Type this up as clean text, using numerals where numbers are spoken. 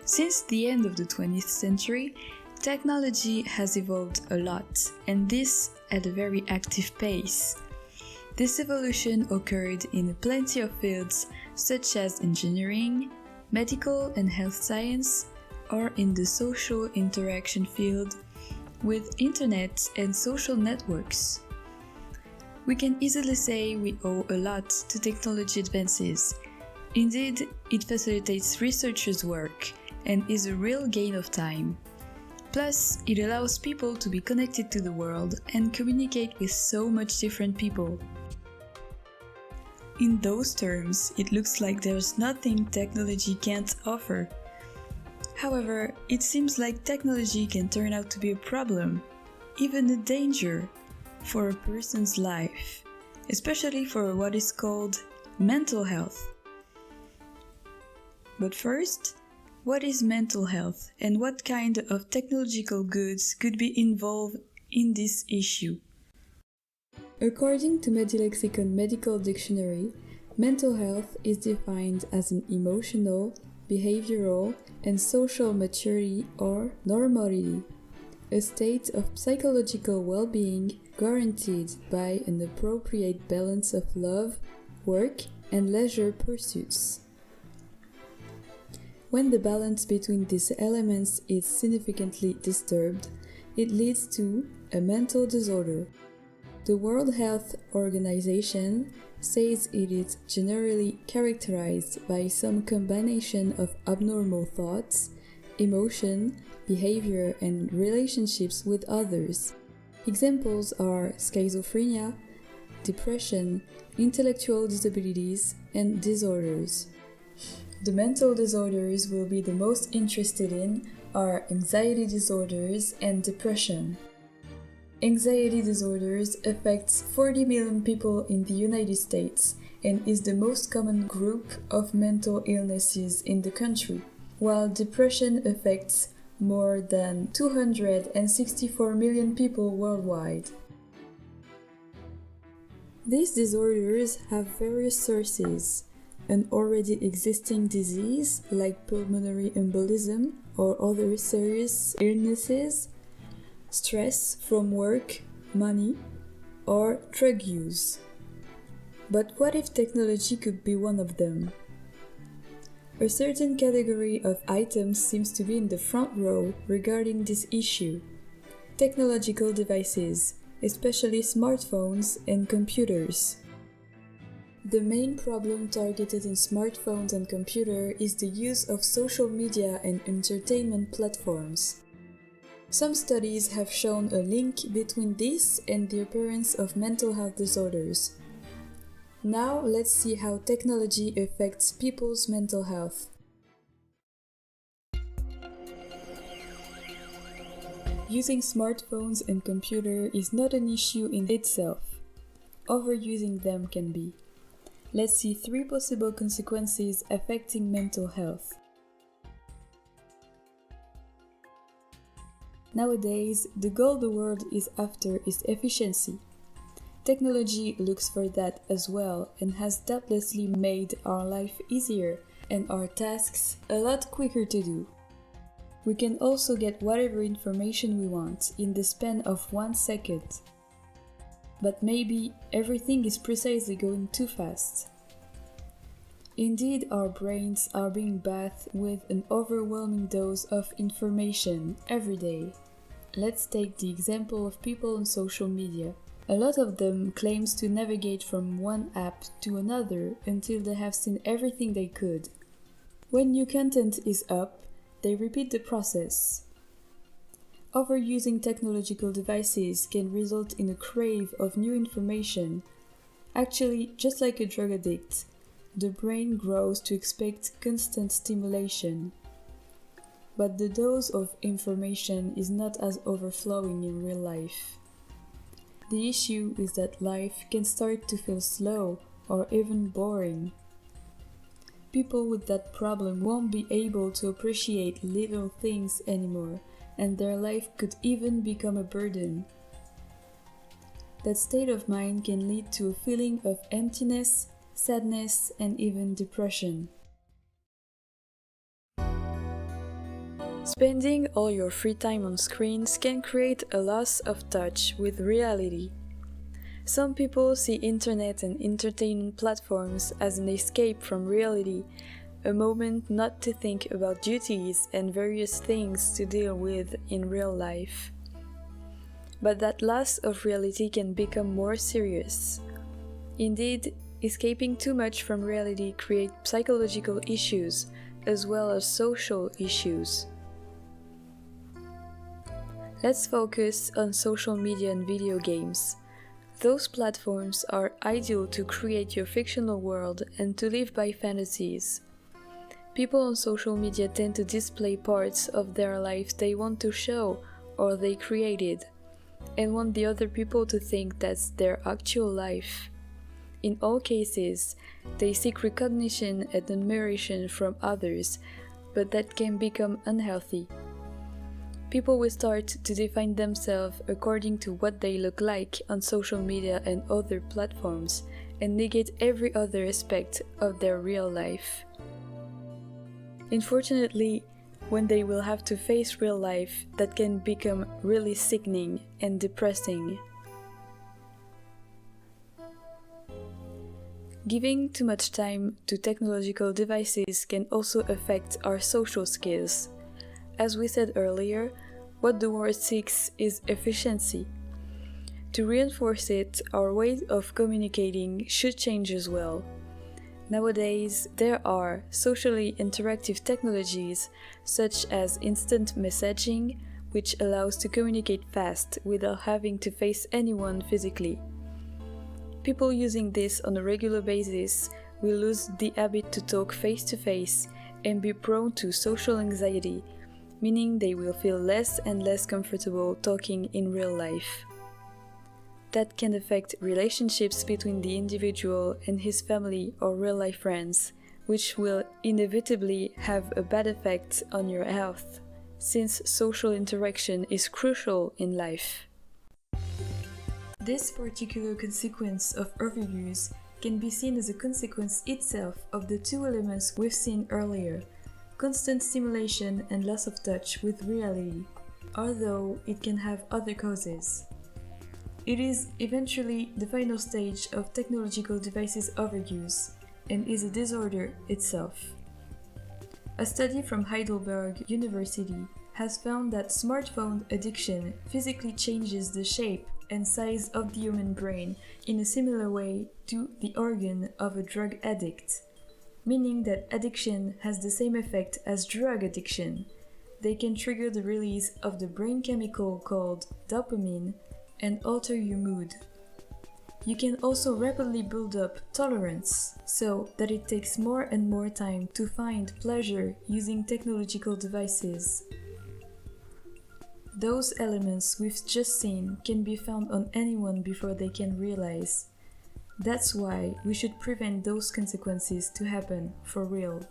Since the end of the 20th century, technology has evolved a lot, and this at a very active pace. This evolution occurred in plenty of fields such as engineering, medical and health science, or in the social interaction field with internet and social networks. We can easily say we owe a lot to technology advances. Indeed, it facilitates researchers' work and is a real gain of time. Plus, it allows people to be connected to the world and communicate with so much different people. In those terms, it looks like there's nothing technology can't offer. However, it seems like technology can turn out to be a problem, even a danger, for a person's life, especially for what is called mental health. But first, what is mental health and what kind of technological goods could be involved in this issue? According to Medilexicon Medical Dictionary, mental health is defined as an emotional, behavioral, and social maturity or normality, a state of psychological well-being guaranteed by an appropriate balance of love, work, and leisure pursuits. When the balance between these elements is significantly disturbed, it leads to a mental disorder. The World Health Organization says it is generally characterized by some combination of abnormal thoughts, emotion, behavior, and relationships with others. Examples are schizophrenia, depression, intellectual disabilities, and disorders. The mental disorders we'll be the most interested in are anxiety disorders and depression. Anxiety disorders affects 40 million people in the United States and is the most common group of mental illnesses in the country, while depression affects more than 264 million people worldwide. These disorders have various sources: an already existing disease like pulmonary embolism or other serious illnesses, stress from work, money, or drug use. But what if technology could be one of them? A certain category of items seems to be in the front row regarding this issue: technological devices, especially smartphones and computers. The main problem targeted in smartphones and computer is the use of social media and entertainment platforms. Some studies have shown a link between this and the appearance of mental health disorders. Now let's see how technology affects people's mental health. Using smartphones and computer is not an issue in itself. Overusing them can be. Let's see 3 possible consequences affecting mental health. Nowadays, the goal the world is after is efficiency. Technology looks for that as well and has doubtlessly made our life easier and our tasks a lot quicker to do. We can also get whatever information we want in the span of 1 second. But maybe everything is precisely going too fast. Indeed, our brains are being bathed with an overwhelming dose of information every day. Let's take the example of people on social media. A lot of them claims to navigate from one app to another until they have seen everything they could. When new content is up, they repeat the process. Overusing technological devices can result in a crave of new information. Actually, just like a drug addict, the brain grows to expect constant stimulation. But the dose of information is not as overflowing in real life. The issue is that life can start to feel slow or even boring. People with that problem won't be able to appreciate little things anymore, and their life could even become a burden. That state of mind can lead to a feeling of emptiness, sadness, and even depression. Spending all your free time on screens can create a loss of touch with reality. Some people see internet and entertainment platforms as an escape from reality, a moment not to think about duties and various things to deal with in real life. But that loss of reality can become more serious. Indeed, escaping too much from reality creates psychological issues as well as social issues. Let's focus on social media and video games. Those platforms are ideal to create your fictional world and to live by fantasies. People on social media tend to display parts of their lives they want to show or they created, and want the other people to think that's their actual life. In all cases, they seek recognition and admiration from others, but that can become unhealthy. People will start to define themselves according to what they look like on social media and other platforms, and negate every other aspect of their real life. Unfortunately, when they will have to face real life, that can become really sickening and depressing. Giving too much time to technological devices can also affect our social skills. As we said earlier, what the world seeks is efficiency. To reinforce it, our way of communicating should change as well. Nowadays, there are socially interactive technologies such as instant messaging, which allows to communicate fast without having to face anyone physically. People using this on a regular basis will lose the habit to talk face to face and be prone to social anxiety, meaning they will feel less and less comfortable talking in real life. That can affect relationships between the individual and his family or real-life friends, which will inevitably have a bad effect on your health, since social interaction is crucial in life. This particular consequence of overuse can be seen as a consequence itself of the two elements we've seen earlier: constant stimulation and loss of touch with reality, although it can have other causes. It is eventually the final stage of technological devices overuse and is a disorder itself. A study from Heidelberg University has found that smartphone addiction physically changes the shape and size of the human brain in a similar way to the organ of a drug addict, meaning that addiction has the same effect as drug addiction. They can trigger the release of the brain chemical called dopamine and alter your mood. You can also rapidly build up tolerance, so that it takes more and more time to find pleasure using technological devices. Those elements we've just seen can be found on anyone before they can realize. That's why we should prevent those consequences to happen for real.